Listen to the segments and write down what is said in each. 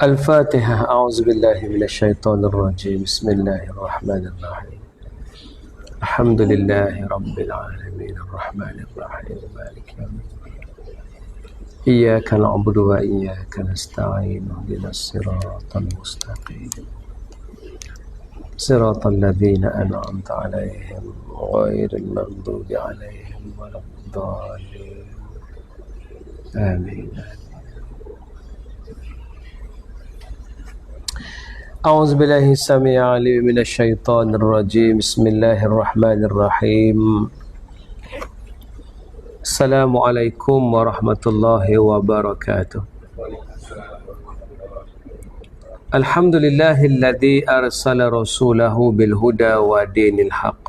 Al-Fatihah. A'udzubillahi minasyaitonirrajim. Bismillahirrahmanirrahim. Alhamdulillahi rabbil alamin arrahmanirrahim maliki yaumiddin. Iyyaka na'budu wa iyyaka nasta'in. Ihdinas siratal mustaqim. Siratal ladzina an'amta 'alaihim ghairil maghdubi 'alaihim waladdallin. Amin. أعوذ بالله السميع العليم من الشيطان الرجيم بسم الله الرحمن الرحيم السلام عليكم ورحمة الله وبركاته الحمد لله الذي أرسل رسوله بالهدى ودين الحق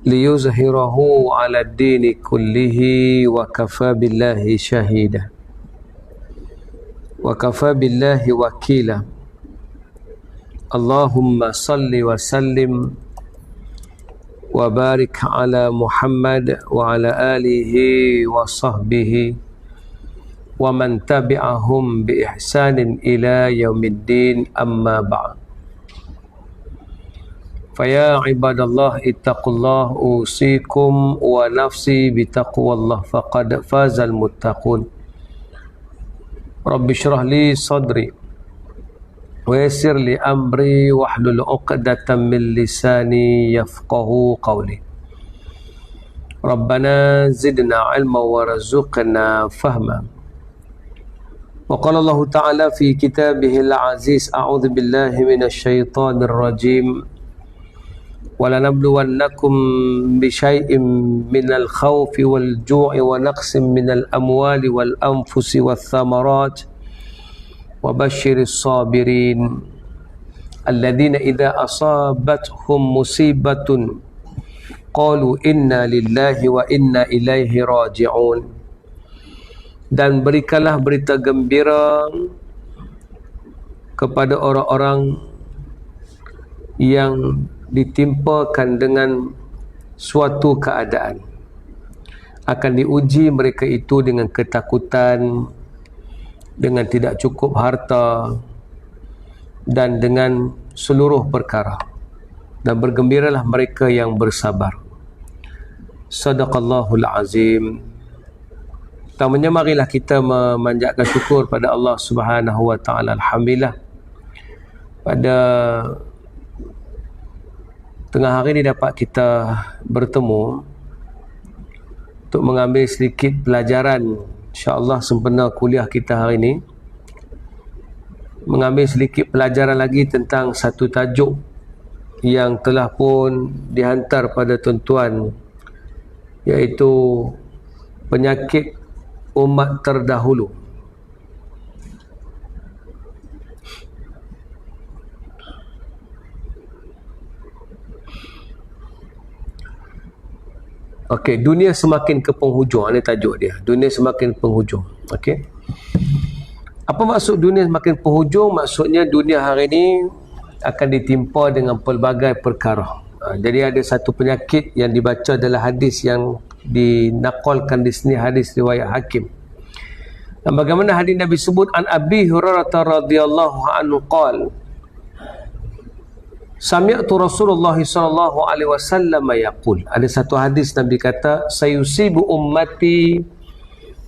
ليظهره على الدين كله وكفى بالله شهيدا وكفى بالله وكيلا Allahumma salli wa sallim wa barik ala Muhammad wa ala alihi wa sahbihi wa man tabi'ahum bi ihsanin ila yaumiddin amma ba'd. Faya ibadallah ittaqullah usikum wa nafsi bitaqwallah faqad fazal muttaqun. Rabbi syrah li sadri ويسر لي أمري واحلل عقدة من لساني يفقه قولي ربنا زدنا علما وارزقنا فهما وقال الله تعالى في كتابه العزيز أعوذ بالله من الشيطان الرجيم ولنبلونكم بشيء من الخوف والجوع ونقص من الأموال والأنفس والثمرات وبشر الصابرين الذين إذا أصابتهم مصيبة قالوا إنا لله وإنا إليه راجعون. Dan berikanlah berita gembira kepada orang-orang yang ditimpakan dengan suatu keadaan. Akan diuji mereka itu dengan ketakutan, dengan tidak cukup harta dan dengan seluruh perkara, dan bergembiralah mereka yang bersabar. Sadaqallahul azim. Pertamanya marilah kita memanjatkan syukur pada Allah Subhanahu wa taala. Alhamdulillah pada tengah hari ini dapat kita bertemu untuk mengambil sedikit pelajaran. InsyaAllah sempena kuliah kita hari ini, mengambil sedikit pelajaran lagi tentang satu tajuk yang telah pun dihantar pada tuan-tuan, iaitu penyakit umat terdahulu. Okey, dunia semakin ke penghujung. Ini tajuk dia. Dunia semakin penghujung. Okey. Apa maksud dunia semakin penghujung? Maksudnya dunia hari ini akan ditimpa dengan pelbagai perkara. Jadi ada satu penyakit yang dibaca adalah hadis yang dinakalkan di sini, hadis riwayat Hakim. Dan bagaimana hadis Nabi sebut, an Abi Hurairah radhiyallahu anhu qala Sami'tu Rasulullah sallallahu alaihi wasallam yaqul. Ada satu hadis Nabi kata, sayusibu ummati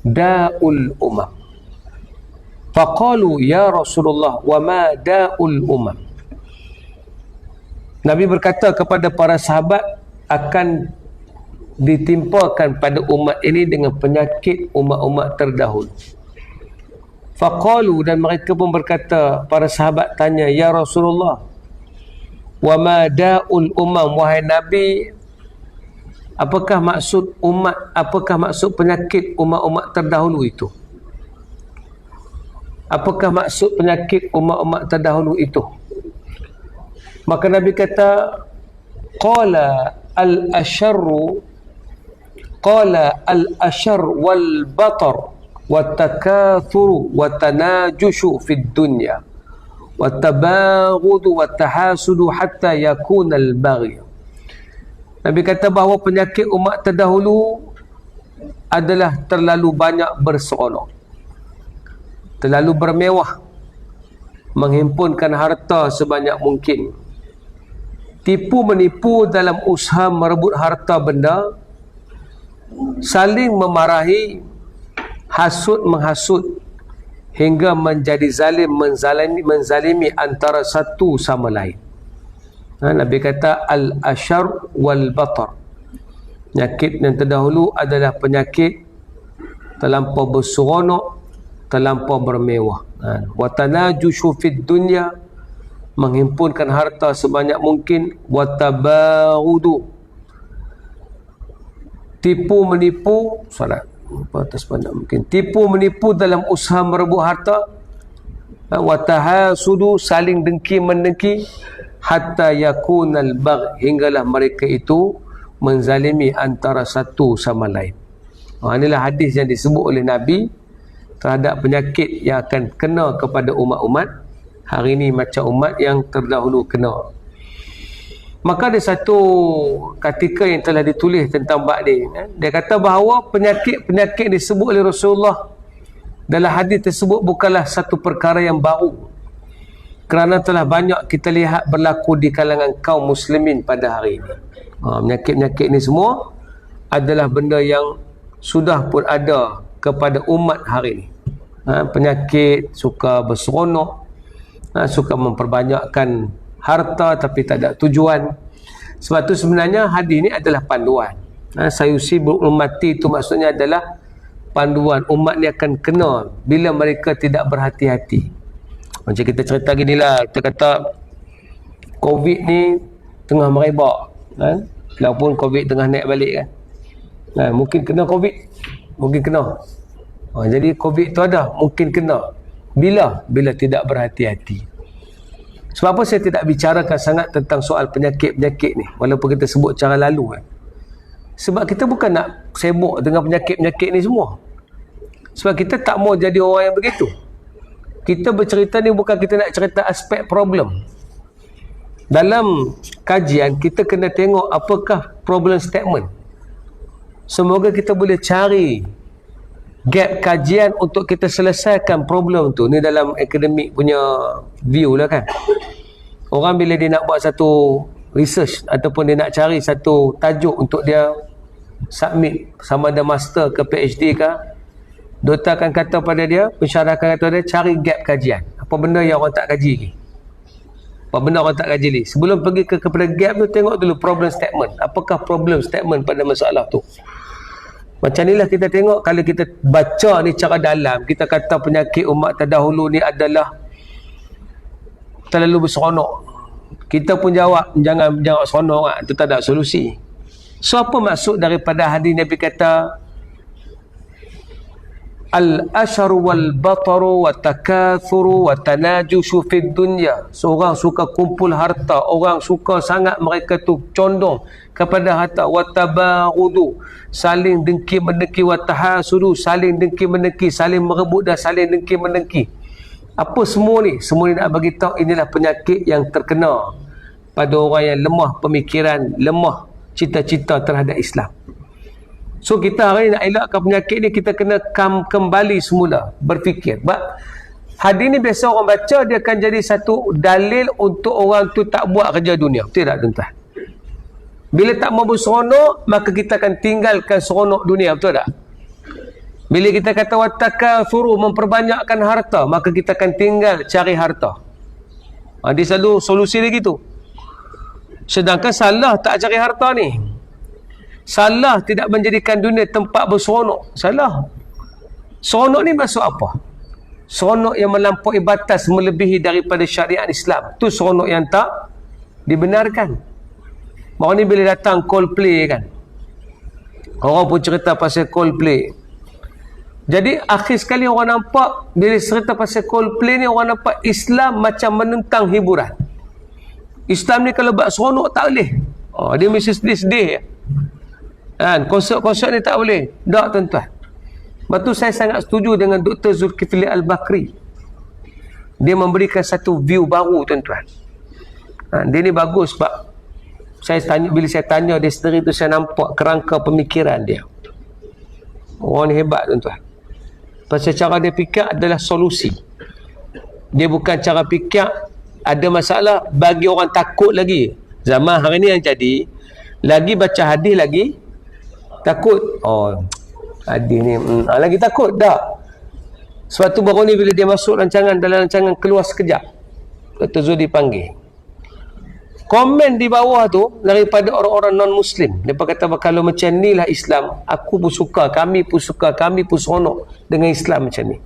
da'ul umam. Faqalu ya Rasulullah wa ma da'ul umam. Nabi berkata kepada para sahabat, akan ditimpakan pada umat ini dengan penyakit umat-umat terdahulu. Faqalu, dan mereka pun berkata, para sahabat tanya, ya Rasulullah, wa ma da'ul umam, wahai Nabi, apakah maksud umat, apakah maksud penyakit umat-umat terdahulu itu? Apakah maksud penyakit umat-umat terdahulu itu? Maka Nabi kata, qala al-asharru, qala al-ashar wal batar والتكاثر والتناجش في الدنيا والتباغض والتحاسد حتى يكون البغي. Nabi kata bahawa penyakit umat terdahulu adalah terlalu banyak berseronok, terlalu bermewah, menghimpunkan harta sebanyak mungkin, tipu menipu dalam usaha merebut harta benda, saling memarahi, hasud menghasut, hingga menjadi zalim, menzalimi antara satu sama lain. Nabi kata al-ashar wal batar. Penyakit yang terdahulu adalah penyakit terlampau berseronok, terlampau bermewah. Wa tanajushu fid dunya, menghimpunkan harta sebanyak mungkin. Wa tabarudu, tipu menipu, salat atas banyak mungkin, tipu menipu dalam usaha merebut harta. Wa tahasudu, saling dengki mendengki. Hatta yakunal bagh, hinggalah mereka itu menzalimi antara satu sama lain. Inilah hadis yang disebut oleh Nabi terhadap penyakit yang akan kena kepada umat-umat hari ini macam umat yang terdahulu kena. Maka ada satu ketika yang telah ditulis tentang bab ni, dia kata bahawa penyakit disebut oleh Rasulullah dalam hadis tersebut bukanlah satu perkara yang baru, kerana telah banyak kita lihat berlaku di kalangan kaum muslimin pada hari ini. Penyakit-penyakit ni semua adalah benda yang sudah pun ada kepada umat hari ini. Penyakit suka berseronok, suka memperbanyakkan harta tapi tak ada tujuan. Sebab tu sebenarnya hadis ni adalah panduan. Sayusibul ummati itu maksudnya adalah panduan. Umat ni akan kena bila mereka tidak berhati-hati. Macam kita cerita gini lah, kita kata COVID ni tengah merebak, walaupun COVID tengah naik balik kan. Mungkin kena COVID, mungkin kena. Jadi COVID tu ada, mungkin kena. Bila tidak berhati-hati. Sebab apa saya tidak bicarakan sangat tentang soal penyakit-penyakit ni, walaupun kita sebut cara lalu kan. Sebab kita bukan nak sibuk dengan penyakit-penyakit ni semua. Sebab kita tak mau jadi orang yang begitu. Kita bercerita ni bukan kita nak cerita aspek problem. Dalam kajian kita kena tengok apakah problem statement. Semoga kita boleh cari gap kajian untuk kita selesaikan problem tu. Ni dalam akademik punya view lah kan. Orang bila dia nak buat satu research ataupun dia nak cari satu tajuk untuk dia submit, sama ada master ke PhD ke, Doktor akan kata pada dia, pensyarah akan kata dia, cari gap kajian. Apa benda yang orang tak kaji lagi? Apa benda orang tak kaji lagi? Sebelum pergi kepada gap tu, tengok dulu problem statement. Apakah problem statement pada masalah tu? Macam inilah kita tengok, kalau kita baca ni cara dalam, kita kata penyakit umat terdahulu ni adalah terlalu berseronok. Kita pun jawab, jangan seronok lah. Itu tak ada solusi. So apa maksud daripada hadis Nabi kata al-asharu wal-bataru wa-takathuru wa-tanajushu fid dunya. Seorang suka kumpul harta, orang suka sangat mereka tu condong kepada harta. Wa-tabarudu, saling dengki-mendengki. Wa-tahasudu, saling dengki-mendengki, saling merebut dan saling dengki-mendengki. Apa semua ni? Semua ni nak bagi tahu inilah penyakit yang terkena pada orang yang lemah pemikiran, lemah cita-cita terhadap Islam. So kita hari ni nak elakkan penyakit ni, kita kena kembali semula berfikir. Hadis ni biasa orang baca, dia akan jadi satu dalil untuk orang tu tak buat kerja dunia. Betul tak tuan-tuan? Bila tak mau berseronok, maka kita akan tinggalkan seronok dunia. Betul tak? Bila kita kata watakathuru, memperbanyakkan harta, maka kita akan tinggal cari harta. Dia selalu solusi dia gitu. Sedangkan salah tak cari harta ni. Salah tidak menjadikan dunia tempat berseronok. Salah. Seronok ni maksud apa? Seronok yang melampaui batas, melebihi daripada syariat Islam. Tu seronok yang tak dibenarkan. Orang ni bila datang Coldplay kan, orang pun cerita pasal Coldplay. Jadi akhir sekali orang nampak, bila cerita pasal Coldplay ni, orang nampak Islam macam menentang hiburan. Islam ni kalau buat seronok tak boleh. Dia mesti sedih-sedih. Konsert-konsert ni tak boleh. Tak tuan-tuan. Sebab tu saya sangat setuju dengan Dr. Zulkifli Al-Bakri. Dia memberikan satu view baru, tuan-tuan. Dia ni bagus sebab bila saya tanya dia sendiri tu, saya nampak kerangka pemikiran dia. Orang ni hebat, tuan-tuan. Pasal cara dia fikir adalah solusi. Dia bukan cara fikir ada masalah bagi orang takut lagi. Zaman hari ni yang jadi, lagi baca hadis lagi takut. Hadis ni lagi takut dah. Sebab tu baru ni bila dia masuk dalam rancangan keluar sekejap, Dr. Zul dipanggil. Komen di bawah tu daripada orang-orang non-Muslim. Dia kata kalau macam ni lah Islam, aku pun suka, kami pun seronok dengan Islam macam ni.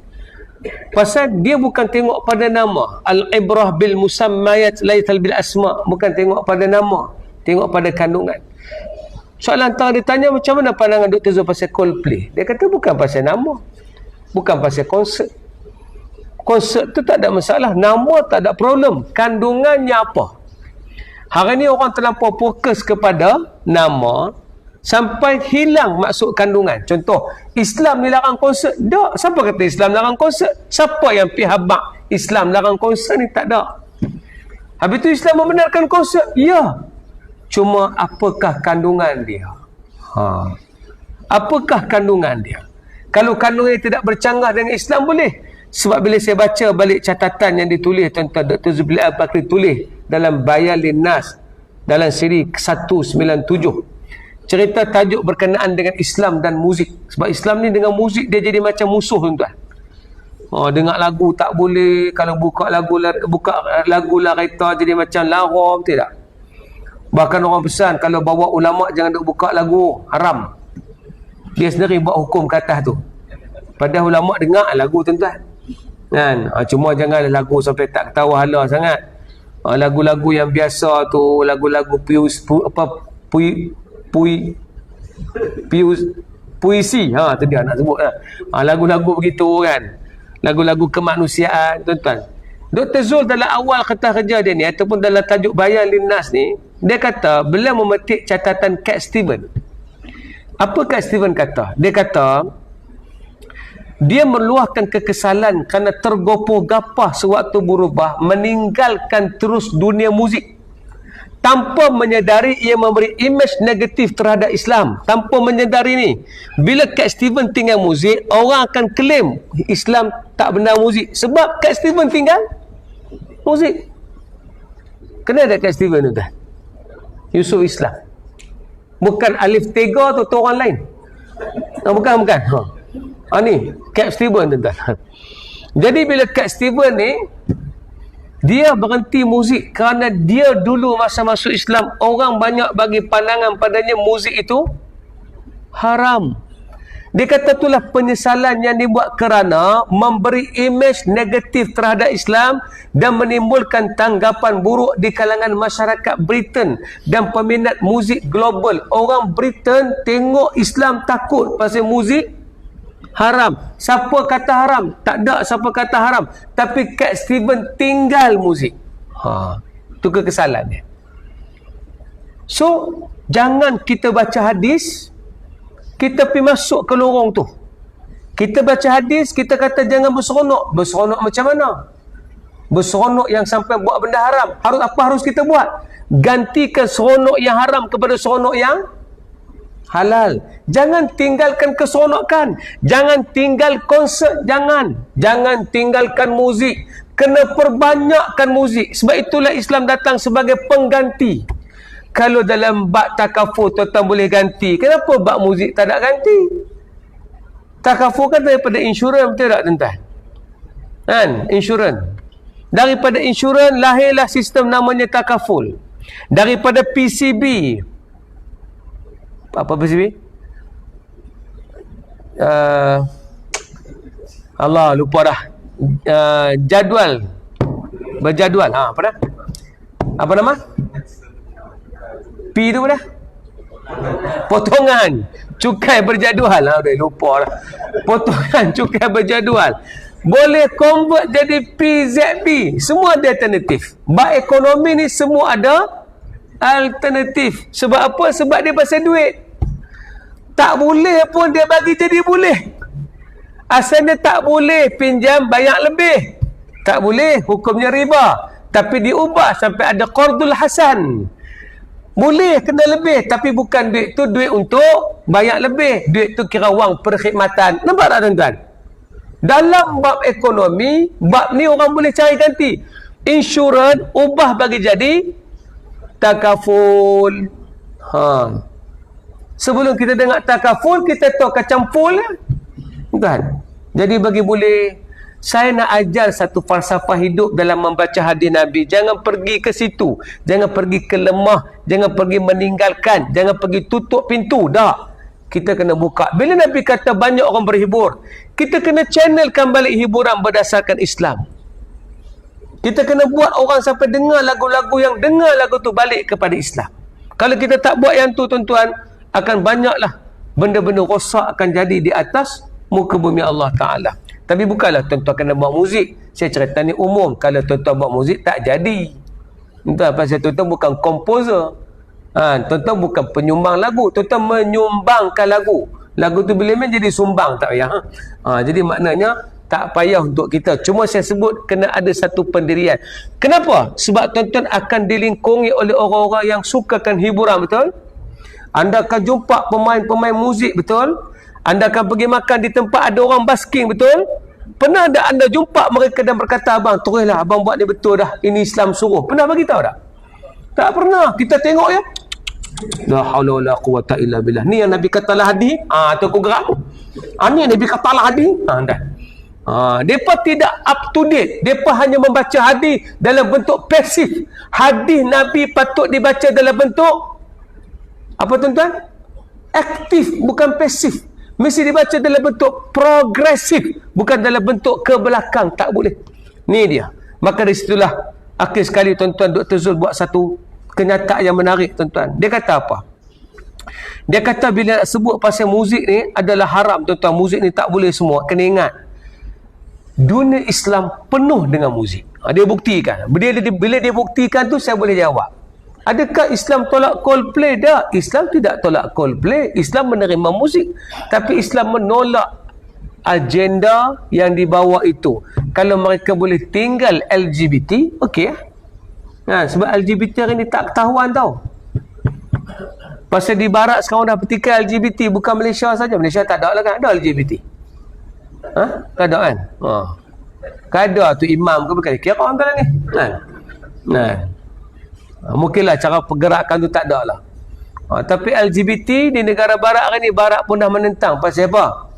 Pasal dia bukan tengok pada nama. Al-ibrah bil musammayat laital bil asma. Bukan tengok pada nama, tengok pada kandungan. Soalan antara dia tanya, macam mana pandangan Dr. Zul pasal Coldplay? Dia kata bukan pasal nama, bukan pasal konsert. Konsert tu tak ada masalah, nama tak ada problem, kandungannya apa. Hari ni orang terlampau fokus kepada nama sampai hilang maksud kandungan. Contoh, Islam ni larang konsert. Tak, siapa kata Islam larang konsert? Siapa yang pergi habaq Islam larang konsert ni? Tak ada. Habis tu Islam membenarkan konsert? Ya. Cuma apakah kandungan dia? Apakah kandungan dia? Kalau kandungan tidak bercanggah dengan Islam, boleh. Sebab bila saya baca balik catatan yang ditulis tuan-tuan, Dr. Zulkifli Al-Bakri tulis dalam Bayan Linnas dalam siri 197, cerita tajuk berkenaan dengan Islam dan muzik. Sebab Islam ni dengan muzik dia jadi macam musuh, tuan-tuan. Dengar lagu tak boleh, kalau buka lagu lah kereta jadi macam laram, tidak. Bahkan orang pesan kalau bawa ulama jangan duk buka lagu, haram. Dia sendiri buat hukum ke atas tu. Padahal ulama dengar lagu, tuan-tuan. Kan? Cuma jangan lagu sampai tak ketawa hala sangat. Lagu-lagu yang biasa tu, lagu-lagu puisi. Tu dia nak sebut. Lagu-lagu begitu kan. Lagu-lagu kemanusiaan, tuan-tuan. Dr. Zul dalam awal kata kerja dia ni, ataupun dalam tajuk Bayan Linnas ni, dia kata, beliau memetik catatan Cat Stevens. Apa Cat Stevens kata? Dia kata, dia meluahkan kekesalan kerana tergopoh-gapah sewaktu berubah, meninggalkan terus dunia muzik. Tanpa menyedari ia memberi imej negatif terhadap Islam. Tanpa menyedari ni. Bila Cat Stevens tinggal muzik, orang akan klaim Islam tak benar muzik. Sebab Cat Stevens tinggal muzik. Kena ada Cat Stevens tu dah. Yusuf Islam. Bukan Alif Tega tu orang lain. Bukan. Ni Cat Stevens, tuan-tuan. Jadi bila Cat Stevens ni, dia berhenti muzik kerana dia dulu masa masuk Islam, orang banyak bagi pandangan padanya muzik itu haram. Dia kata itulah penyesalan yang dibuat kerana memberi imej negatif terhadap Islam dan menimbulkan tanggapan buruk di kalangan masyarakat Britain dan peminat muzik global. Orang Britain tengok Islam takut pasal muzik haram. Siapa kata haram? Tak ada siapa kata haram. Tapi Cat Stevens tinggal muzik. Itu kekesalannya. So, jangan kita baca hadis, kita pergi masuk ke lorong tu. Kita baca hadis, kita kata jangan berseronok. Berseronok macam mana? Berseronok yang sampai buat benda haram. Apa harus kita buat? Gantikan seronok yang haram kepada seronok yang halal. Jangan tinggalkan keseronokan. Jangan tinggal konsert. Jangan tinggalkan muzik. Kena perbanyakkan muzik. Sebab itulah Islam datang sebagai pengganti. Kalau dalam bab takafur tuan-tuan boleh ganti, kenapa bab muzik tak nak ganti? Takafur kan daripada insurans, betul tak tuan-tuan? Kan? Insurans. Daripada insurans lahirlah sistem namanya takaful. Daripada PCB. Apa PCB? Allah lupa dah. Jadual. Berjadual. Apa dah? Apa nama? P tu dah. Potongan cukai berjadual. Dah lupa dah. Potongan cukai berjadual. Boleh convert jadi PZB. Semua ada alternatif. Bab ekonomi ni semua ada alternatif. Sebab apa? Sebab dia pasal duit. Tak boleh pun dia bagi jadi boleh. Asalnya tak boleh pinjam banyak lebih. Tak boleh, hukumnya riba. Tapi diubah sampai ada qardul hasan. Boleh kena lebih, tapi bukan duit tu duit untuk banyak lebih. Duit tu kira wang perkhidmatan. Nampak tak tuan-tuan? Dalam bab ekonomi, bab ni orang boleh cari ganti. Insurans ubah bagi jadi takaful. Sebelum kita dengar takaful, kita tahu kacang pul kan? Jadi bagi boleh, saya nak ajar satu falsafah hidup dalam membaca hadis Nabi. Jangan pergi ke situ, jangan pergi ke lemah, jangan pergi meninggalkan, jangan pergi tutup pintu. Dah, kita kena buka. Bila Nabi kata banyak orang berhibur, kita kena channelkan balik hiburan berdasarkan Islam. Kita kena buat orang sampai dengar lagu-lagu yang dengar lagu tu balik kepada Islam. Kalau kita tak buat yang tu tuan-tuan, akan banyaklah benda-benda rosak akan jadi di atas muka bumi Allah Ta'ala. Tapi bukanlah tuan-tuan kena buat muzik. Saya cerita ni umum. Kalau tuan-tuan buat muzik tak jadi. Tuan-tuan, pasal tuan-tuan bukan komposer. Tuan-tuan bukan penyumbang lagu. Tuan-tuan menyumbangkan lagu. Lagu tu bila main jadi sumbang, tak payah. Jadi maknanya tak payah untuk kita. Cuma saya sebut kena ada satu pendirian. Kenapa? Sebab tuan-tuan akan dilingkungi oleh orang-orang yang sukakan hiburan, betul? Anda akan jumpa pemain-pemain muzik, betul? Anda akan pergi makan di tempat ada orang basking, betul? Pernah tak anda jumpa mereka dan berkata, abang, teruslah abang buat ni betul dah. Ini Islam suruh. Pernah bagi tahu tak? Tak pernah. Kita tengok ya. La haula wala quwata illa billah. Ni yang Nabi kata lah hadis. Tu aku gerak. Ni yang Nabi kata lah hadis. Dah. Mereka tidak up to date. Mereka hanya membaca hadis dalam bentuk pasif. Hadis Nabi patut dibaca dalam bentuk apa tuan-tuan? Aktif, bukan pasif. Mesti dibaca dalam bentuk progresif, bukan dalam bentuk ke belakang. Tak boleh. Ni dia. Maka dari situlah akhir sekali tuan-tuan, Dr. Zul buat satu kenyataan yang menarik tuan-tuan. Dia kata apa? Dia kata bila nak sebut pasal muzik ni adalah haram tuan-tuan. Muzik ni tak boleh semua. Kena ingat, dunia Islam penuh dengan muzik. Dia buktikan. Bila dia buktikan tu, saya boleh jawab. Adakah Islam tolak Coldplay? Tak. Islam tidak tolak Coldplay. Islam menerima muzik. Tapi Islam menolak agenda yang dibawa itu. Kalau mereka boleh tinggal LGBT, okey. Sebab LGBT hari ni tak ketahuan tau. Pasal di barat sekarang dah petikai LGBT. Bukan Malaysia saja. Malaysia tak ada lah kan? Ada LGBT. Tak ada kan? Kada tu imam ke bukan? Kira orang dalam ni. Mungkinlah cara pergerakan tu tak ada lah. Tapi LGBT di negara barat hari ni, barat pun dah menentang. Pasal apa?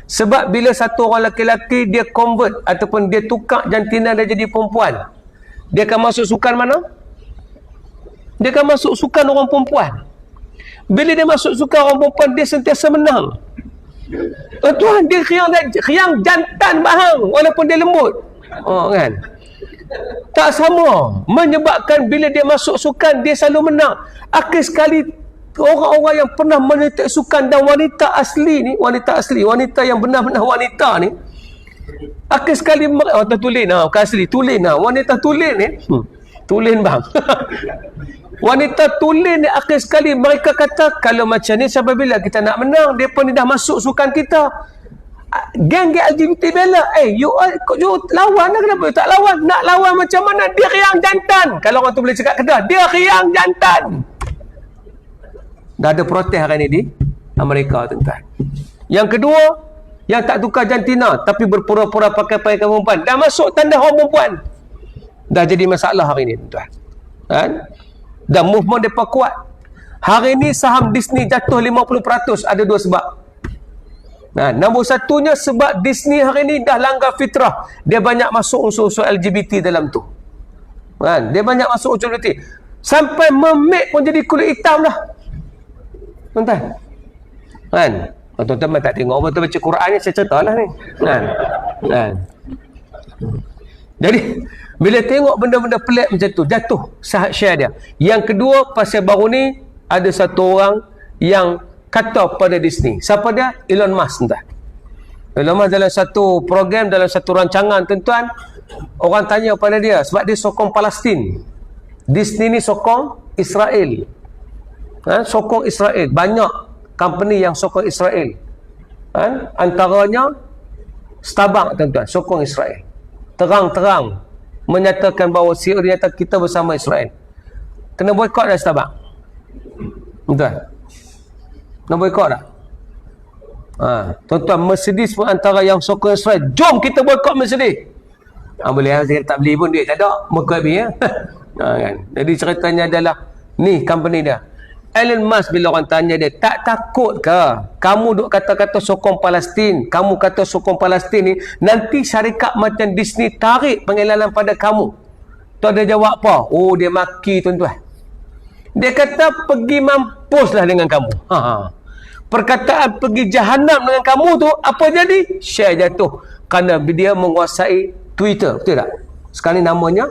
Sebab bila satu orang lelaki dia convert ataupun dia tukar jantina dia jadi perempuan, dia akan masuk sukan mana? Dia akan masuk sukan orang perempuan. Bila dia masuk sukan orang perempuan, dia sentiasa menang. Tuan, dia riang jantan bahang walaupun dia lembut. Kan? Tak sama. Menyebabkan bila dia masuk sukan, dia selalu menang. Akhir sekali orang-orang yang pernah menyertai sukan dan wanita asli ni, wanita yang benar-benar wanita ni, akhir sekali wanita tulen, bukan asli, tulen, wanita tulen ni, tulen bang. Wanita tulen ni akhir sekali mereka kata, kalau macam ni sampai bila kita nak menang? Mereka ni dah masuk sukan kita. Geng-geng LGBT bela, you lawan lah, kenapa you tak lawan? Nak lawan macam mana? Dia riang jantan. Kalau orang tu boleh cakap kedah, dia riang jantan. Dah ada protes hari ni di Amerika tuan-tuan. Yang kedua, yang tak tukar jantina tapi berpura-pura pakai pakaian perempuan, dah masuk tanda orang perempuan. Dah jadi masalah hari ni tuan-tuan. Kan? Dan movement mereka kuat. Hari ni saham Disney jatuh 50%. Ada dua sebab. Nombor satunya sebab Disney hari ni dah langgar fitrah. Dia banyak masuk unsur-unsur LGBT dalam tu. Kan? Dia banyak masuk unsur LGBT. Sampai memake pun jadi kulit hitam dah. Tuan-tuan. Kan? Tuan-tuan tak tengok betul baca Quran ni, saya cerita lah ni. Kan? Jadi bila tengok benda-benda pelik macam tu, jatuh sahat share dia. Yang kedua, pasal baru ni ada satu orang yang kata pada Disney. Siapa dia? Elon Musk tuan. Elon Musk dalam satu program, dalam satu rancangan tuan-tuan, orang tanya pada dia sebab dia sokong Palestin. Disney ni sokong Israel. Sokong Israel. Banyak company yang sokong Israel. Antaranya Starbucks tuan-tuan sokong Israel. Terang-terang menyatakan bahawa Syria kita bersama Israel. Kena boykot dah Starbucks. Tuan-tuan. Kena boykot dah. Tuan-tuan, Mercedes pun antara yang sokong Israel. Jom kita boykot Mercedes. Boleh saya tak beli pun duit tak ada. Boykot habis ya. Kan? Jadi ceritanya adalah ni company dia. Elon Musk bila orang tanya dia, tak takut ke kamu duk kata-kata sokong Palestin, kamu kata sokong Palestin ni, nanti syarikat macam Disney tarik pengelalan pada kamu. Tu dia jawab apa? Oh, dia maki tuan-tuan. Dia kata pergi mampuslah dengan kamu. Perkataan pergi jahanam dengan kamu tu apa jadi? Share jatuh kerana dia menguasai Twitter, betul tak? Sekarang ni namanya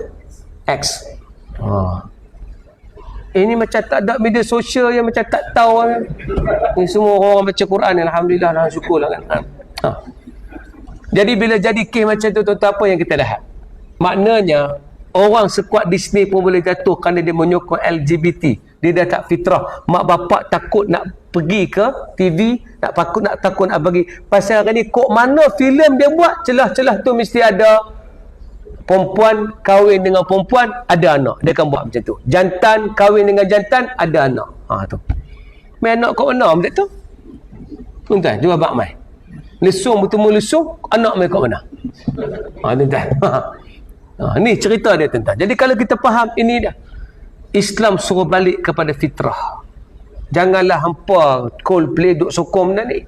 X. Ini macam tak ada media sosial yang macam tak tahu kan? Ni semua orang baca Quran, alhamdulillah, dan syukurlah kan. Jadi bila jadi kes macam tu, tuan-tuan, apa yang kita lihat? Maknanya orang sekuat Disney pun boleh jatuh kerana dia menyokong LGBT. Dia dah tak fitrah. Mak bapak takut nak pergi ke TV, takut nak bagi. Pasal hari ni kok mana filem dia buat, celah-celah tu mesti ada perempuan kahwin dengan perempuan, ada anak. Dia akan buat macam tu. Jantan kahwin dengan jantan, ada anak. Tu. Mai anak kat mana macam tu? Tuan-tuan, cuba bak mai. Lesung bertemu lesung, anak mai kat mana? Tuan-tuan. Ni cerita dia tuan-tuan. Jadi kalau kita faham ini dah, Islam suruh balik kepada fitrah. Janganlah hampa Coldplay duk sokong benda ni.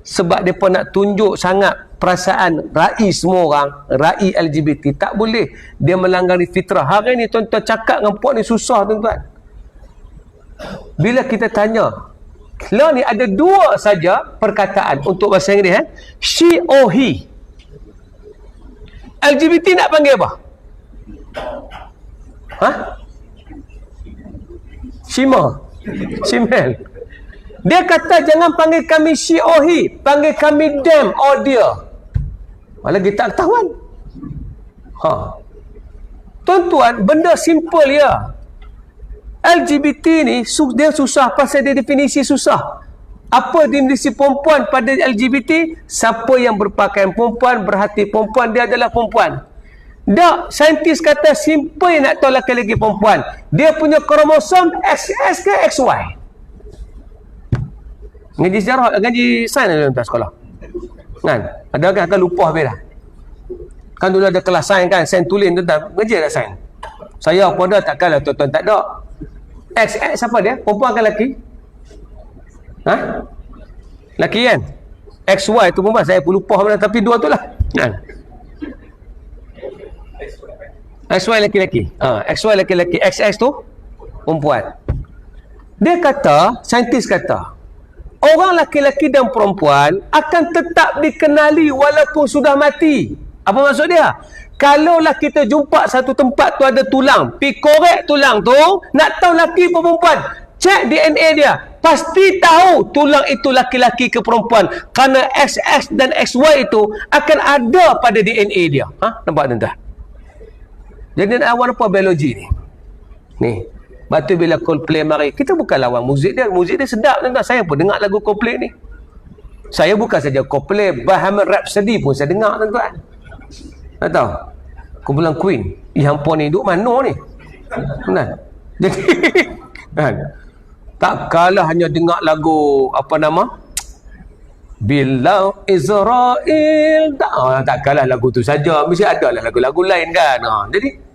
Sebab mereka nak tunjuk sangat perasaan ra'i semua orang, ra'i LGBT. Tak boleh. Dia melanggar fitrah. Hari ni tuan-tuan cakap dengan puak ni susah tuan-tuan. Bila kita tanya, lah ni ada dua saja perkataan untuk bahasa Inggeris. She or he. LGBT nak panggil apa? Shima. Shimel. Dia kata jangan panggil kami she or he, panggil kami them or dia. Lagi tak ketahuan. Tuan-tuan, benda simple ya. LGBT ni dia susah pasal dia definisi susah. Apa definisi perempuan pada LGBT? Siapa yang berpakaian perempuan, berhati perempuan, dia adalah perempuan. Tak, saintis kata simple nak tahu lelaki-lelaki perempuan. Dia punya kromosom XX ke XY. Ngaji sejarah, ngaji sains dalam sekolah. Kan? Ada kan akan lupa habis dah. Kan dulu ada kelas sains kan, sains tulen tuan-tuan. Ngaji ada sains. Saya pun dah takkanlah tuan-tuan tak ada. XX siapa dia? Perempuan ke lelaki? Lelaki kan? XY tu perempuan, saya pun lupa mana, tapi dua tu lah. Kan? XY lelaki-lelaki. XY lelaki-lelaki. XX tu perempuan. Dia kata, saintis kata, orang lelaki-lelaki dan perempuan akan tetap dikenali walaupun sudah mati. Apa maksud dia? Kalaulah kita jumpa satu tempat tu ada tulang, pi korek tulang tu, nak tahu lelaki atau perempuan, cek DNA dia, pasti tahu tulang itu lelaki-lelaki ke perempuan, kerana XX dan XY itu akan ada pada DNA dia. Nampak tuan-tuan? Jadi awal apa biologi ni? Ni. Batu bila Coldplay mari, kita bukan lawan muzik dia. Muzik dia sedap tuan-tuan. Saya pun dengar lagu Coldplay ni. Saya bukan saja Coldplay, Bohemian Rhapsody pun saya dengar tuan-tuan. Tak tahu? Kumpulan Queen. Hampa ni duk mana ni? Kan? Jadi kan? Tak kalah hanya dengar lagu apa nama? Bila Israel. Tak kalah lagu tu saja. Mesti ada lah lagu-lagu lain kan. Jadi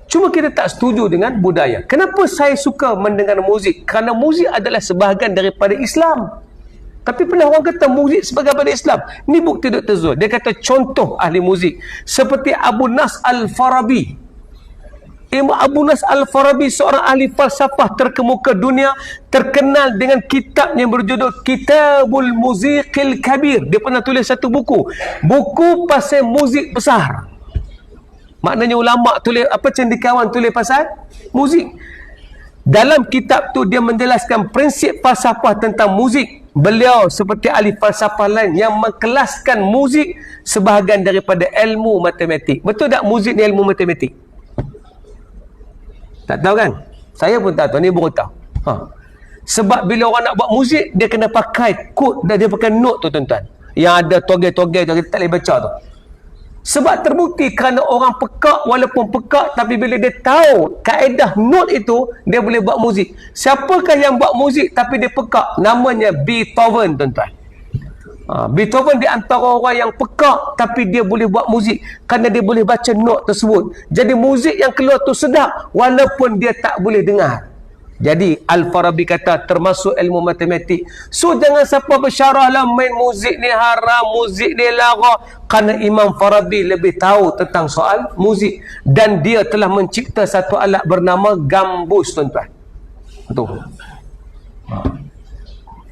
cuma kita tak setuju dengan budaya. Kenapa saya suka mendengar muzik? Kerana muzik adalah sebahagian daripada Islam. Tapi pernah orang kata muzik sebagai daripada Islam. Ni bukti Dr. Zul. Dia kata contoh ahli muzik. Seperti Abu Nas Al-Farabi. Imam Abu Nas Al-Farabi seorang ahli falsafah terkemuka dunia. Terkenal dengan kitab yang berjudul Kitabul Muziqil Kabir. Dia pernah tulis satu buku. Buku pasal muzik besar. Maknanya ulama tulis apa, cendekiawan tulis pasal muzik. Dalam kitab tu dia menjelaskan prinsip falsafah tentang muzik. Beliau seperti ahli falsafah lain yang mengkelaskan muzik sebahagian daripada ilmu matematik. Betul tak muzik ni ilmu matematik? Tak tahu kan? Saya pun tak tahu, ni baru tahu. Sebab bila orang nak buat muzik, dia kena pakai kod dan dia pakai note tu tuan-tuan. yang ada togel-togel tu, kita tak boleh baca tu. Sebab terbukti kerana orang pekak, walaupun pekak, tapi bila dia tahu kaedah not itu, dia boleh buat muzik. Siapakah yang buat muzik tapi dia pekak? Namanya Beethoven, tuan-tuan. Beethoven di antara orang yang pekak, tapi dia boleh buat muzik kerana dia boleh baca not tersebut. Jadi muzik yang keluar tu sedap walaupun dia tak boleh dengar. Jadi Al-Farabi kata termasuk ilmu matematik. So jangan siapa bersyarah lah main muzik ni haram, muzik ni lara. Kerana Imam Farabi lebih tahu tentang soal muzik. Dan dia telah mencipta satu alat bernama gambus, tuan-tuan. Tu.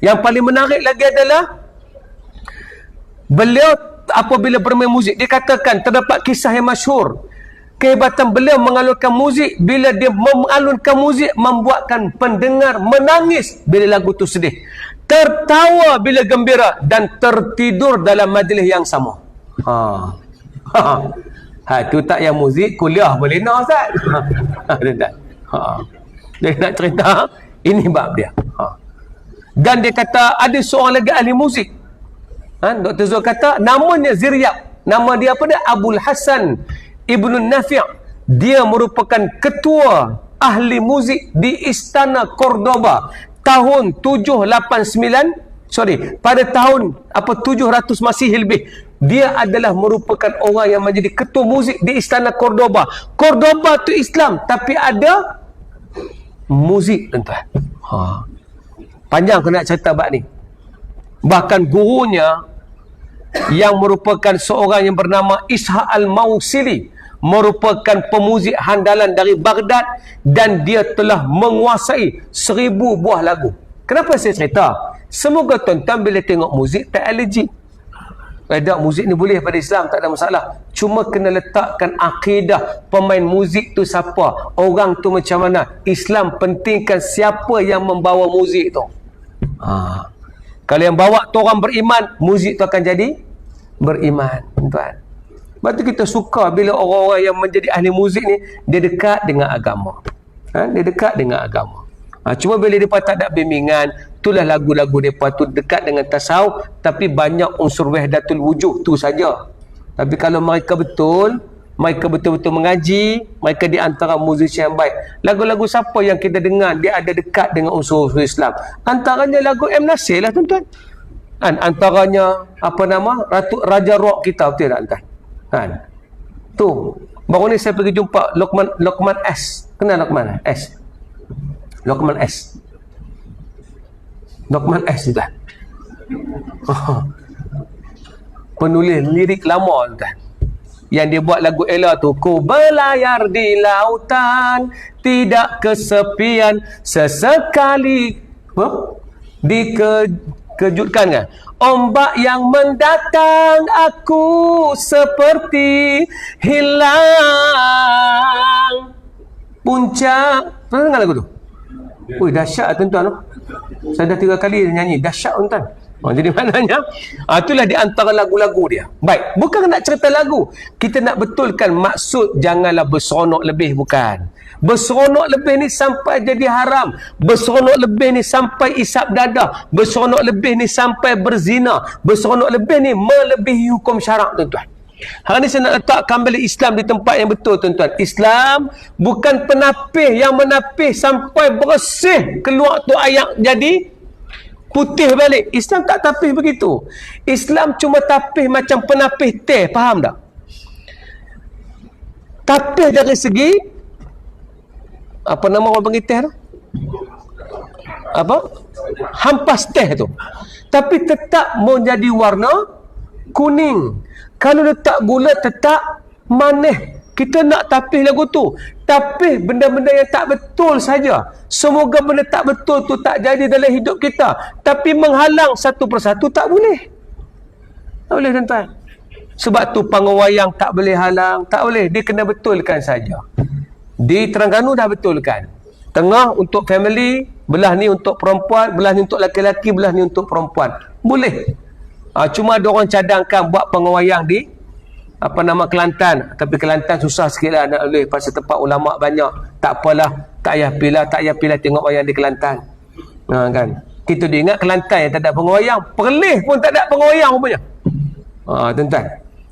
Yang paling menarik lagi adalah beliau apabila bermain muzik, dia katakan terdapat kisah yang masyhur. Kehebatan beliau mengalunkan muzik, bila dia mengalunkan muzik membuatkan pendengar menangis bila lagu tu sedih, tertawa bila gembira, dan tertidur dalam majlis yang sama. Tu tak yang muzik kuliah boleh nak, Ustaz. Dia nak cerita ini bab dia. Dan dia kata ada seorang lagi ahli muzik, Dr. Zul kata namanya Ziryab, nama dia apa dia? Abul Hasan Ibnu Nafi'. Dia merupakan ketua ahli muzik di Istana Cordoba tahun 789, pada tahun 700 Masihi lebih. Dia adalah merupakan orang yang menjadi ketua muzik di Istana Cordoba. Cordoba tu Islam tapi ada muzik, tuan-tuan. Panjang kena cerita bab ni. Bahkan gurunya yang merupakan seorang yang bernama Ishaq Al-Mausili merupakan pemuzik handalan dari Baghdad, dan dia telah menguasai 1000 buah lagu. Kenapa saya cerita? Semoga tuan-tuan bila tengok muzik tak alergi. Tak, muzik ni boleh pada Islam, tak ada masalah. Cuma kena letakkan akidah pemain muzik tu siapa, orang tu macam mana. Islam pentingkan siapa yang membawa muzik tu. Kalau yang bawa tu orang beriman, muzik tu akan jadi beriman, tuan. Sebab tu kita suka bila orang-orang yang menjadi ahli muzik ni, dia dekat dengan agama. Dia dekat dengan agama. Cuma bila mereka tak ada bimbingan, itulah lagu-lagu mereka tu dekat dengan tasawuf, tapi banyak unsur wahdatul wujuh tu saja. Tapi kalau mereka betul-betul mengaji, mereka di antara musisi yang baik. Lagu-lagu siapa yang kita dengar, dia ada dekat dengan unsur Islam. Antaranya lagu M. Nasir lah, tuan-tuan. Antaranya Raja Rock kita, betul tak, tuan? Tu baru ni saya pergi jumpa Lokman S. Kenal Lokman S? Lokman S tu, penulis lirik lama, tuan, yang dia buat lagu Ella tu. Ku berlayar di lautan, tidak kesepian, sesekali dikejutkan kan. Ombak yang mendatang, aku seperti hilang puncak. Pernah dengar lagu tu? Dahsyat, tuan-tuan. Saya dah 3 kali nyanyi. Dahsyat, tuan-tuan. Jadi maknanya itulah di antara lagu-lagu dia. Baik, bukan nak cerita lagu, kita nak betulkan maksud. Janganlah berseronok lebih, bukan. Berseronok lebih ni sampai jadi haram. Berseronok lebih ni sampai isap dadah. Berseronok lebih ni sampai berzina. Berseronok lebih ni melebihi hukum syarak, tuan-tuan. Hari ni saya nak letakkan balik Islam di tempat yang betul, tuan-tuan. Islam bukan penapih yang menapih sampai bersih, keluar tu ayak jadi putih balik. Islam tak tapih begitu. Islam cuma tapih macam penapih teh, faham tak? Tapih dari segi apa nama orang panggil teh tu? Hampas teh tu. Tapi tetap menjadi warna kuning. Kalau letak gula tetap manis. Kita nak tapih lagu tu. Tapih benda-benda yang tak betul saja. Semoga benda tak betul tu tak jadi dalam hidup kita. Tapi menghalang satu persatu tak boleh. Tak boleh, tuan-tuan. Sebab tu pangwayang tak boleh halang. Tak boleh. Dia kena betulkan saja. Di Terengganu dah betulkan. Tengah untuk family, belah ni untuk perempuan, belah ni untuk laki-laki, belah ni untuk perempuan. Boleh. Cuma ada orang cadangkan buat pengawayang di Kelantan. Tapi Kelantan susah sikit lah nak boleh. Pasal tempat ulama' banyak. Tak apalah. Tak payah pilih tengok wayang di Kelantan. Kan? Kita dia ingat Kelantan yang tak ada pengawayang. Perlis pun tak ada pengawayang rupanya. Tuan-tuan,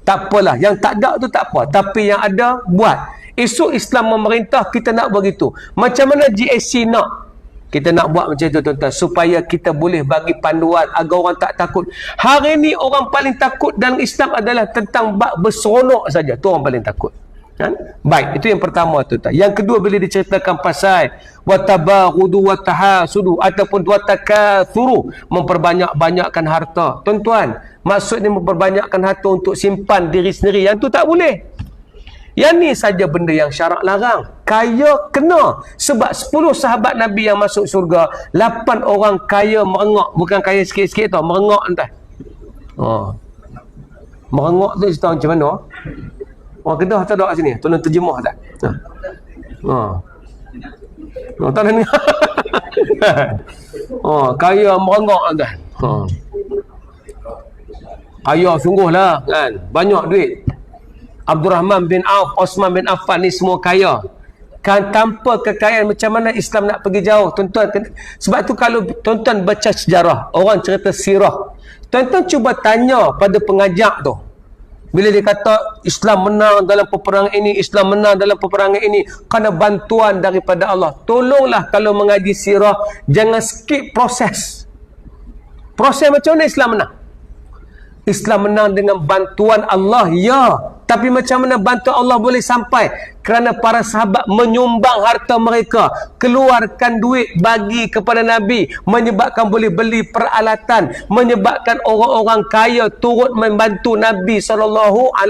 tak apalah, yang tak ada tu tak apa, tapi yang ada buat. Esok Islam memerintah kita nak begitu. Macam mana GSC nak kita nak buat macam tu, tuan-tuan, supaya kita boleh bagi panduan agar orang tak takut. Hari ni orang paling takut dalam Islam adalah tentang bab berseronok saja. Tu orang paling takut. Kan? Baik, itu yang pertama, tuan-tuan. Yang kedua, bila diceritakan pasal watabahudu watahasudu ataupun watakathuru, memperbanyak-banyakkan harta. Tuan-tuan, maksudnya memperbanyakkan harta untuk simpan diri sendiri, yang tu tak boleh. Yang ni saja benda yang syarak larang. Kaya kena. Sebab 10 sahabat Nabi yang masuk syurga, 8 orang kaya merengok. Bukan kaya sikit-sikit tau, merengok entah. Merengok tu cerita macam mana? Orang Kedah tak ada kat sini? Tolong terjemah tak? Tak ada ni. Kaya merengok entah. Kaya sungguhlah kan. Banyak duit. Abdul Rahman bin Auf, Osman bin Affan ni semua kaya. Kan tanpa kekayaan macam mana Islam nak pergi jauh, tuan-tuan. Sebab tu kalau tuan-tuan baca sejarah, orang cerita sirah, tuan-tuan cuba tanya pada pengajak tu. Bila dia kata Islam menang dalam peperangan ini, Islam menang dalam peperangan ini kerana bantuan daripada Allah. Tolonglah kalau mengaji sirah, jangan skip proses. Proses macam mana Islam menang? Islam menang dengan bantuan Allah, ya. Tapi macam mana bantuan Allah boleh sampai? Kerana para sahabat menyumbang harta mereka, keluarkan duit bagi kepada Nabi, menyebabkan boleh beli peralatan, menyebabkan orang-orang kaya turut membantu Nabi SAW.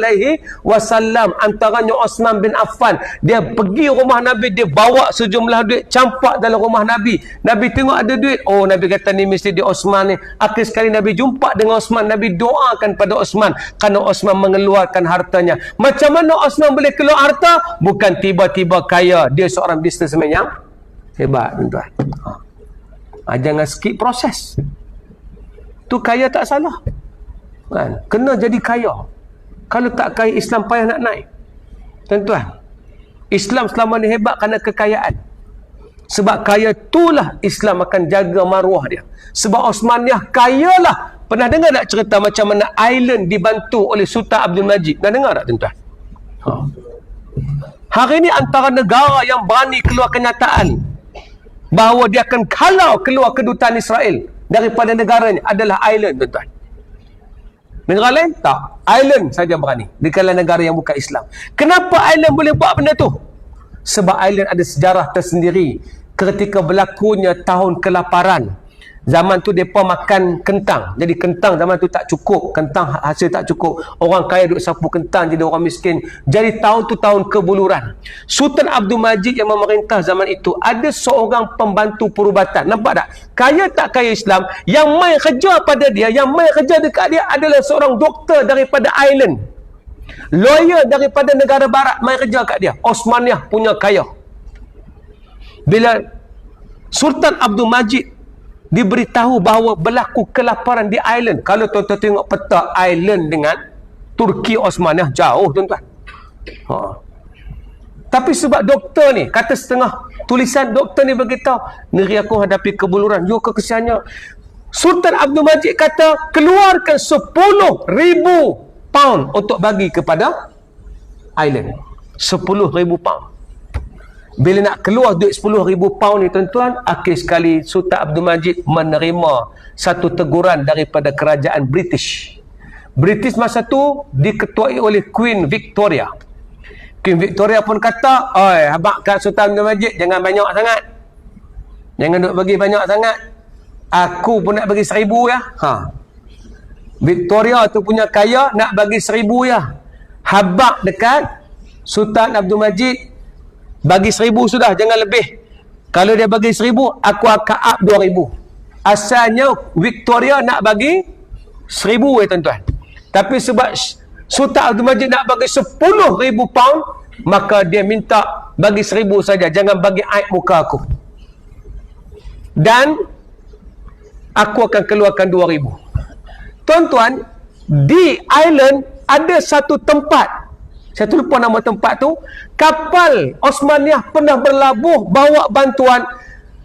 Antaranya Osman bin Affan, dia pergi rumah Nabi, dia bawa sejumlah duit, campak dalam rumah Nabi. Nabi tengok ada duit, oh Nabi kata ni mesti dia Osman ni. Akhir sekali Nabi jumpa dengan Osman, Nabi doakan pada Osman kerana Osman mengeluarkan hartanya. Macam mana Osman boleh keluar harta? Bukan tiba-tiba kaya. Dia seorang businessman yang hebat, tuan-tuan. Jangan skip proses. Tu kaya tak salah kan? Kena jadi kaya. Kalau tak kaya, Islam payah nak naik, tuan-tuan. Islam selama ni hebat kerana kekayaan. Sebab kaya itulah Islam akan jaga maruah dia. Sebab Osmaniyah kayalah. Pernah dengar tak cerita macam mana Ireland dibantu oleh Sultan Abdul Majid? Pernah dengar tak, tuan-tuan? Hari ini antara negara yang berani keluar kenyataan bahawa dia akan halau keluar kedutaan Israel daripada negaranya adalah Ireland, tuan-tuan. Negara lain? Tak. Ireland saja berani. Di kalangan negara yang bukan Islam. Kenapa Ireland boleh buat benda tu? Sebab Ireland ada sejarah tersendiri. Ketika berlakunya tahun kelaparan, zaman tu mereka makan kentang. Jadi kentang zaman tu tak cukup. Kentang hasil tak cukup. Orang kaya duk sapu kentang, jadi orang miskin. Jadi tahun tu tahun kebuluran. Sultan Abdul Majid yang memerintah zaman itu, ada seorang pembantu perubatan. Nampak tak? Kaya tak kaya Islam, yang main kerja pada dia, yang main kerja dekat dia adalah seorang doktor daripada Ireland. Lawyer daripada negara barat main kerja kat dia. Osmaniyah punya kaya. Bila Sultan Abdul Majid diberitahu bahawa berlaku kelaparan di Ireland. Kalau tuan-tuan tengok peta Ireland dengan Turki Osmaniyah, jauh, tuan-tuan. Tapi sebab doktor ni, kata setengah tulisan doktor ni beritahu, negeri aku hadapi kebuluran. Yo, kesiannya. Sultan Abdul Majid kata, keluarkan 10,000 pound untuk bagi kepada Ireland. 10,000 pound. Bila nak keluar duit 10,000 pound ni, tuan-tuan, akhir sekali Sultan Abdul Majid menerima satu teguran daripada kerajaan British. British masa tu diketuai oleh Queen Victoria. Queen Victoria pun kata, oi, abang kat Sultan Abdul Majid, jangan banyak sangat. Jangan duk bagi banyak sangat. Aku pun nak bagi 1,000 ya. Victoria tu punya kaya, nak bagi 1,000 ya. Habaq dekat Sultan Abdul Majid, bagi 1,000 sudah, jangan lebih. Kalau dia bagi 1,000, aku akan up 2,000. Asalnya Victoria nak bagi 1,000 tuan-tuan. Tapi sebab Sultan Abdul Majid nak bagi 10,000 pound, maka dia minta bagi 1,000 saja, jangan bagi aib muka aku. Dan aku akan keluarkan 2,000. Tuan-tuan, di Ireland ada satu tempat, saya lupa nama tempat tu, kapal Osmaniyah pernah berlabuh bawa bantuan.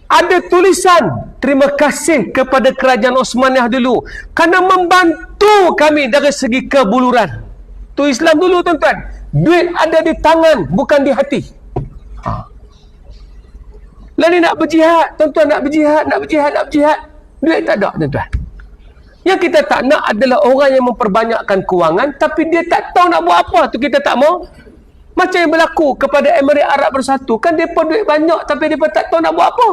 Ada tulisan, terima kasih kepada kerajaan Osmaniyah dulu kerana Tu kami dari segi kebuluran. Tu Islam dulu tuan-tuan. Duit ada di tangan, bukan di hati. Lalu nak berjihad, tuan-tuan, nak berjihad. Duit tak ada, tuan-tuan. Yang kita tak nak adalah orang yang memperbanyakkan kewangan, tapi dia tak tahu nak buat apa, tu kita tak mau. Macam yang berlaku kepada Emirat Arab Bersatu. Kan mereka duit banyak, tapi mereka tak tahu nak buat apa.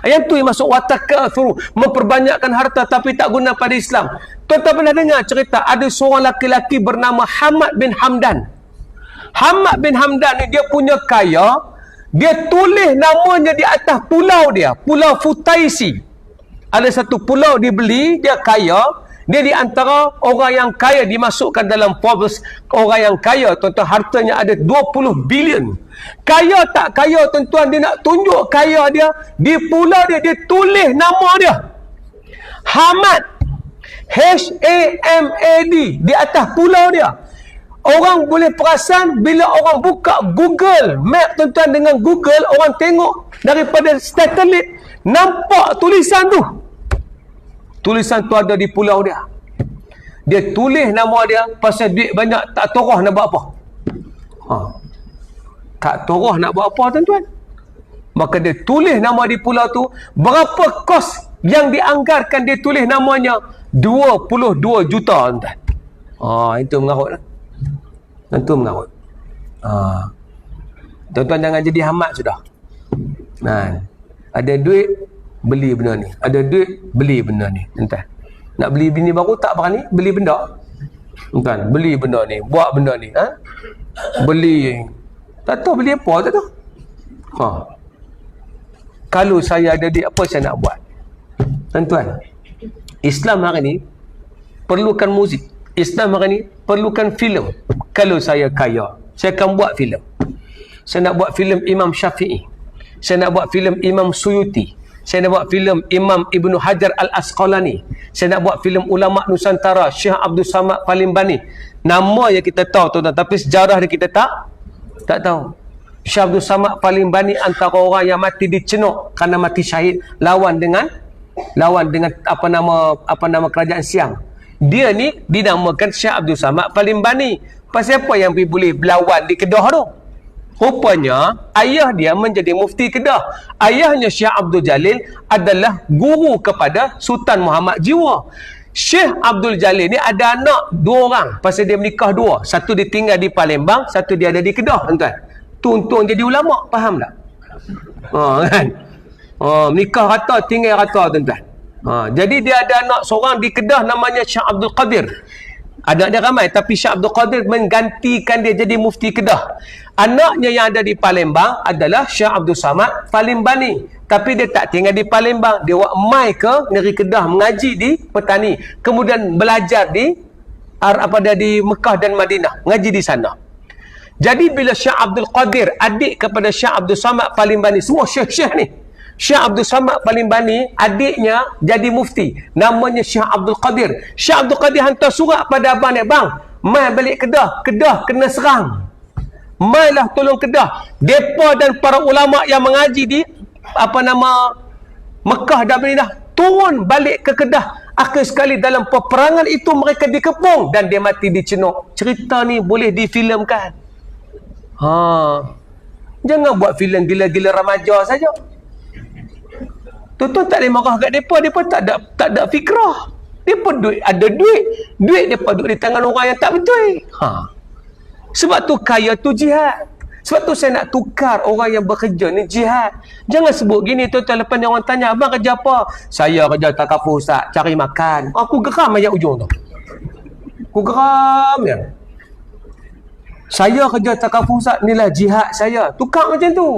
Yang tu yang masuk watakathuru, memperbanyakkan harta tapi tak guna pada Islam. Tuan-tuan pernah dengar cerita ada seorang laki-laki bernama Hamad bin Hamdan. Hamad bin Hamdan ni dia punya kaya, dia tulis namanya di atas pulau dia, Pulau Futaisi. Ada satu pulau dibeli, dia kaya, dia di antara orang yang kaya, dimasukkan dalam Forbes orang yang kaya, tuan-tuan, hartanya ada 20 bilion. Kaya tak kaya, tuan-tuan, dia nak tunjuk kaya dia, di pulau dia, dia tulis nama dia. Hamad. H-A-M-A-D. Di atas pulau dia. Orang boleh perasan bila orang buka Google Map, tuan-tuan, dengan Google, orang tengok daripada satelit, nampak tulisan tu. Tulisan tu ada di pulau dia. Dia tulis nama dia, pasal duit banyak, tak toroh nak buat apa. Tak toroh nak buat apa, tuan-tuan. Maka dia tulis nama di pulau tu. Berapa kos yang dianggarkan dia tulis namanya? 22 juta, tuan-tuan. Itu mengarut lah. Itu mengarut. Tuan-tuan jangan jadi Hamad sudah. Ada duit, beli benda ni. Ada duit, beli benda ni. Tuan-tuan, nak beli bini baru tak berani, beli benda. Tuan-tuan, beli benda ni, buat benda ni. Beli. Tak tahu beli apa, tak tahu. Kalau saya ada duit, apa saya nak buat? Tuan-tuan, Islam hari ni perlukan muzik. Islam hari ni perlukan filem. Kalau saya kaya, saya akan buat filem. Saya nak buat filem Imam Syafi'i. Saya nak buat filem Imam Suyuti. Saya nak buat filem Imam Ibnu Hajar Al-Asqalani. Saya nak buat filem ulama Nusantara, Syekh Abdul Samad Palimbani. Nama yang kita tahu, tuan-tuan, tapi sejarah dia kita tak tahu. Syekh Abdul Samad Palimbani antara orang yang mati dicenuk kerana mati syahid lawan dengan apa nama kerajaan Siam. Dia ni dinamakan Syekh Abdul Samad Palimbani. Pasal apa yang boleh berlawan di Kedah tu? Rupanya ayah dia menjadi mufti Kedah. Ayahnya Syekh Abdul Jalil adalah guru kepada Sultan Muhammad Jiwa. Syekh Abdul Jalil ni ada anak 2 orang. Pasal dia menikah 2. Satu dia tinggal di Palembang, satu dia ada di Kedah, tuan-tuan. Tuntung jadi ulama, faham tak? Kan? Menikah rata, tinggal rata, tuan-tuan. Jadi dia ada anak seorang di Kedah namanya Syekh Abdul Qadir. Anak dia ramai, tapi Syekh Abdul Qadir menggantikan dia jadi mufti Kedah. Anaknya yang ada di Palembang adalah Syekh Abdul Samad Palimbani. Tapi dia tak tinggal di Palembang. Dia mai ke negeri Kedah mengaji di Petani. Kemudian belajar di Mekah dan Madinah. Ngaji di sana. Jadi bila Syekh Abdul Qadir, adik kepada Syekh Abdul Samad Palimbani, semua syekh-syekh ni. Syekh Abdul Samad Palimbani, adiknya jadi mufti. Namanya Syekh Abdul Qadir. Syekh Abdul Qadir hantar surat pada abang ni, bang, mai balik Kedah. Kedah kena serang. Mailah tolong Kedah. Depa dan para ulama yang mengaji di Mekah dan Madinah turun balik ke Kedah. Akhir sekali dalam peperangan itu mereka dikepung dan dia mati dicenuk. Cerita ni boleh difilemkan. Jangan buat filem gila-gila remaja saja. Tuan-tuan tak boleh marah kat mereka. Mereka tak ada fikrah. Mereka ada duit. Duit mereka duduk di tangan orang yang tak betul. Sebab tu kaya tu jihad. Sebab tu saya nak tukar orang yang bekerja ni jihad. Jangan sebut gini, tuan-tuan, lepas ni orang tanya, abang kerja apa? Saya kerja takaful, Ustaz, cari makan. Aku geram ayat ujung tu. Aku geram ya. Saya kerja takaful, Ustaz, inilah jihad saya. Tukar macam tu.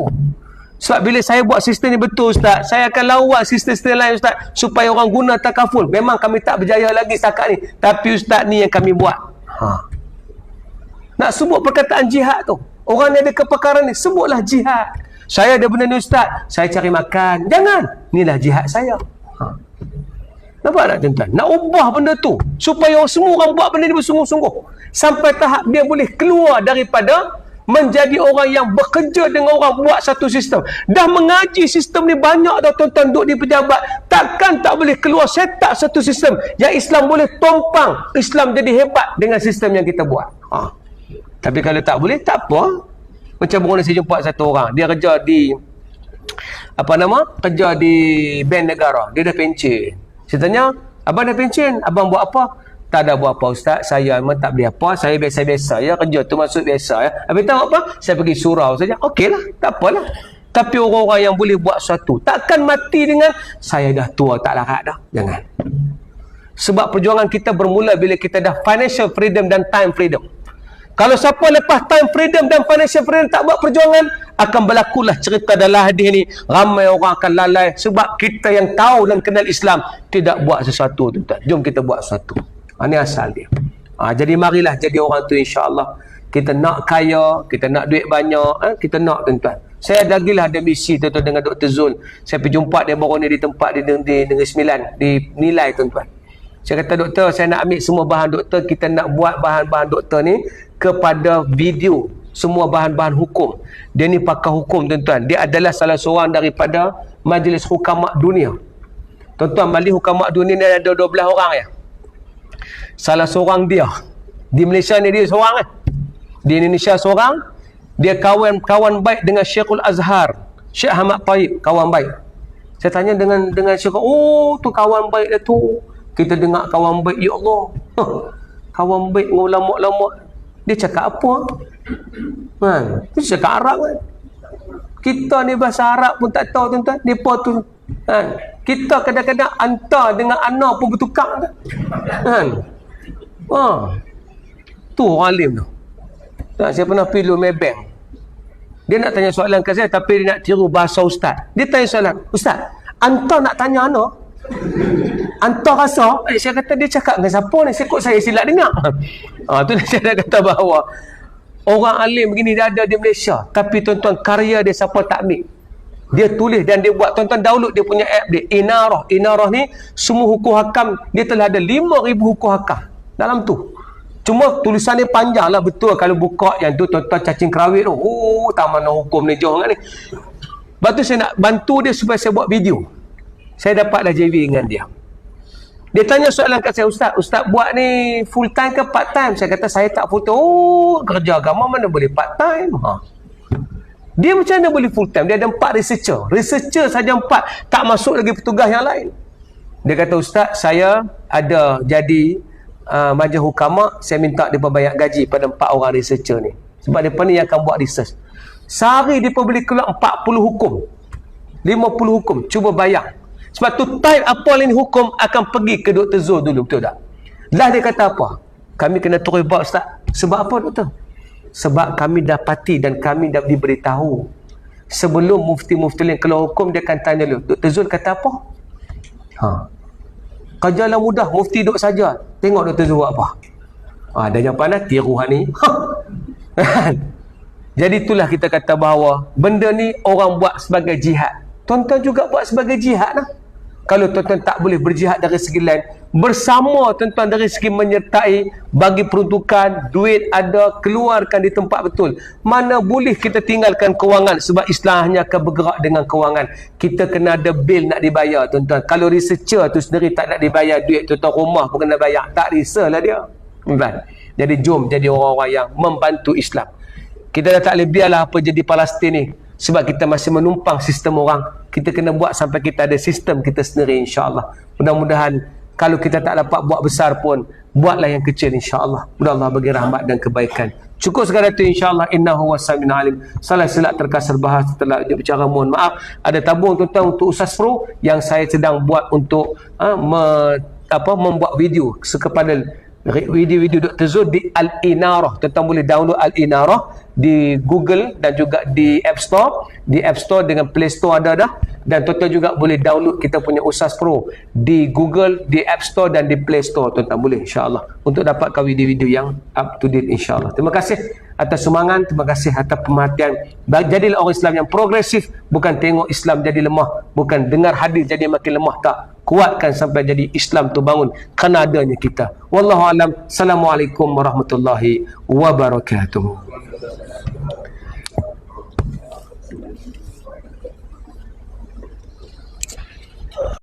Sebab bila saya buat sistem ni betul, Ustaz, saya akan lawan sistem-sistem lain, Ustaz, supaya orang guna takaful. Memang kami tak berjaya lagi setakat ni, tapi Ustaz ni yang kami buat. Nak sebut perkataan jihad tu, orang ni ada kepakaran ni, sebutlah jihad. Saya ada benda ni, Ustaz, saya cari makan. Jangan, inilah jihad saya. Nampak tak, tuan-tuan? Nak ubah benda tu supaya semua orang buat benda ni bersungguh-sungguh sampai tahap dia boleh keluar daripada menjadi orang yang bekerja dengan orang buat satu sistem. Dah mengaji sistem ni banyak dah tuan-tuan duduk di pejabat. Takkan tak boleh keluar setak satu sistem yang Islam boleh tumpang, Islam jadi hebat dengan sistem yang kita buat. Tapi kalau tak boleh, tak apa. Macam baru ni saya jumpa satu orang, dia kerja di kerja di bank negara. Dia dah pencen. Saya tanya, abang dah pencen, abang buat apa? Tak ada buat apa ustaz, saya memang tak boleh apa, saya biasa-biasa ya, kerja tu masuk biasa ya. Habis tahu apa? Saya pergi surau saja. Okeylah, tak apalah. Tapi orang-orang yang boleh buat sesuatu takkan mati dengan saya dah tua tak larat dah. Jangan. Sebab perjuangan kita bermula bila kita dah financial freedom dan time freedom. Kalau siapa lepas time freedom dan financial freedom tak buat perjuangan, akan berlakulah cerita dalam hadis ni, ramai orang akan lalai sebab kita yang tahu dan kenal Islam tidak buat sesuatu. Tuan-tuan, jom kita buat sesuatu. Ini asal dia. Jadi marilah jadi orang tu, insya-Allah. Kita nak kaya, kita nak duit banyak, kita nak, tuan-tuan. Saya lagilah ada misi tuan-tuan dengan Dr. Zul. Saya pergi jumpa dia baru ni di tempat di Negeri Sembilan, di Nilai, tuan-tuan. Saya kata, doktor, saya nak ambil semua bahan doktor, kita nak buat bahan-bahan doktor ni kepada video, semua bahan-bahan hukum. Dia ni pakar hukum, tuan-tuan. Dia adalah salah seorang daripada Majlis Hukamak Dunia. Tuan-tuan, Majlis Hukamak Dunia ni ada 12 orang ya. Salah seorang dia. Di Malaysia ni dia seorang Di Indonesia seorang. Dia kawan baik dengan Syekhul Azhar, Syekh Ahmad Taib, kawan baik. Saya tanya dengan Syekh, oh tu kawan baik dia tu. Kita dengar kawan baik, ya Allah. Kawan baik dengan ulama-ulama. Dia cakap apa? Dia cakap Arab kan. Kita ni bahasa Arab pun tak tahu, tuan-tuan. Depa tu kita kadang-kadang hantar dengan anak pun bertukar kan. Tu orang alim tu. Saya pernah pergi Maybank. Dia nak tanya soalan ke saya, tapi dia nak tiru bahasa ustaz. Dia tanya soalan, ustaz, anta nak tanya anak? Anta rasa? Saya kata, dia cakap dengan siapa ni? Saya silap dengar. Tu saya dah kata bahawa orang alim begini dah ada di Malaysia, tapi tuan-tuan, karya dia siapa tak ambil. Dia tulis dan dia buat, tuan-tuan download dia punya app dia, Inarah ni semua hukum hakam, dia telah ada 5,000 hukum hakam dalam tu. Cuma tulisan dia panjang lah, betul. Kalau buka yang tu, tuan-tuan, cacing kerawit tu, tak mana hukum ni jauh kan ni. Lepas tu saya nak bantu dia supaya saya buat video. Saya dapatlah JV dengan dia. Dia tanya soalan kat saya, Ustaz buat ni full time ke part time? Saya kata, saya tak full time. Kerja agama mana boleh part time? Dia macam mana boleh full time? Dia ada 4 researcher saja 4, tak masuk lagi petugas yang lain. Dia kata, Ustaz, saya ada jadi majlis hukama, saya minta dia bayar gaji pada 4 orang researcher ni. Sebab dia ni yang akan buat research. Sehari dia boleh keluar 40 hukum, 50 hukum, cuba bayar. Sebab tu type apa lain hukum akan pergi ke Dr. Zul dulu, betul tak? Lah dia kata apa? Kami kena turun bab, Ustaz. Sebab apa, doktor? Sebab kami dapati dan kami dah diberitahu. Sebelum mufti-mufti lain keluar hukum, dia akan tanya dulu, Dr. Zul kata apa? Kerjalah mudah, mufti duduk saja. Tengok Dr. Zul buat apa. Dah jawapan dah, tiruan ni. Jadi itulah kita kata bahawa benda ni orang buat sebagai jihad. Tuan-tuan juga buat sebagai jihad lah. Kalau tuan-tuan tak boleh berjihad dari segi lain, bersama tuan-tuan dari segi menyertai, bagi peruntukan, duit ada, keluarkan di tempat betul. Mana boleh kita tinggalkan kewangan, sebab Islam hanya akan bergerak dengan kewangan. Kita kena ada bil nak dibayar, tuan-tuan. Kalau researcher tu sendiri tak nak dibayar duit, tuan-tuan rumah pun kena bayar, tak risau lah dia. Jadi jom jadi orang-orang yang membantu Islam. Kita dah tak boleh biarlah apa jadi Palestin ni, sebab kita masih menumpang sistem orang. Kita kena buat sampai kita ada sistem kita sendiri, insya-Allah. Mudah-mudahan kalau kita tak dapat buat besar pun, buatlah yang kecil, insya-Allah. Mudah-Allah bagi rahmat dan kebaikan. Cukup sekadar itu, insya-Allah. Innahu wassamin alim. Salah silap terkasar bahas setelah berbicara, mohon maaf. Ada tabung tuan-tuan untuk Ustaz Pro yang saya sedang buat untuk membuat video kepada video Dr. Zul di Al-Inarah. Tuan-tuan boleh download Al-Inarah di Google dan juga di App Store. Di App Store dengan Play Store ada dah. Dan tuan-tuan juga boleh download kita punya Ustaz Pro di Google, di App Store dan di Play Store. Tuan-tuan boleh, insya-Allah, untuk dapatkan video-video yang up to date, insya-Allah. Terima kasih atas sumbangan, terima kasih atas perhatian. Jadilah orang Islam yang progresif, bukan tengok Islam jadi lemah, bukan dengar hadis jadi makin lemah, tak. Kuatkan sampai jadi Islam tu bangun kerana adanya kita. Wallahu alam. Assalamualaikum warahmatullahi wabarakatuh.